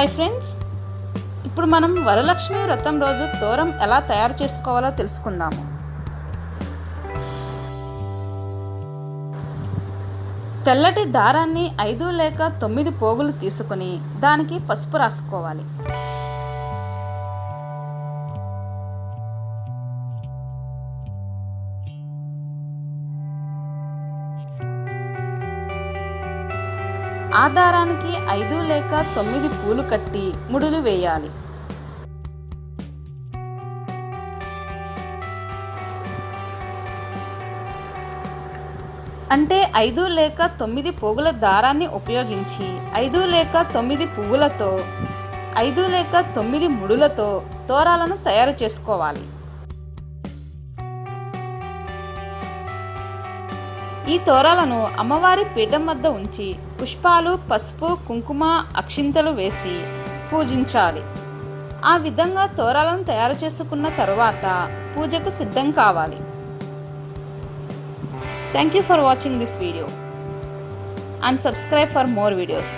Hi friends, ఇప్పుడు మనం వరలక్ష్మి వ్రతం రోజు తోరం ఎలా తయారు చేసుకోవాలో తెలుసుకుందాము. తెల్లటి దారాన్ని 5 లేక 9 పోగులు తీసుకుని దానికి పసుపు రాసుకోవాలి. ఆ దారానికి 5 లేక 9 పూలు కట్టి ముడులు వేయాలి. అంటే 5 లేక 9 పోగుల దారాన్ని ఉపయోగించి 5 లేక 9 పువ్వులతో 5 లేక 9 ముడులతో తోరాలను తయారు చేసుకోవాలి. ఈ తోరాలను అమ్మవారి పీఠం వద్ద ఉంచి పుష్పాలు, పసుపు, కుంకుమ, అక్షింతలు వేసి పూజించాలి. ఆ విధంగా తోరాలను తయారు చేసుకున్న తరువాత పూజకు సిద్ధం కావాలి. Thank you for watching this video and subscribe for more videos.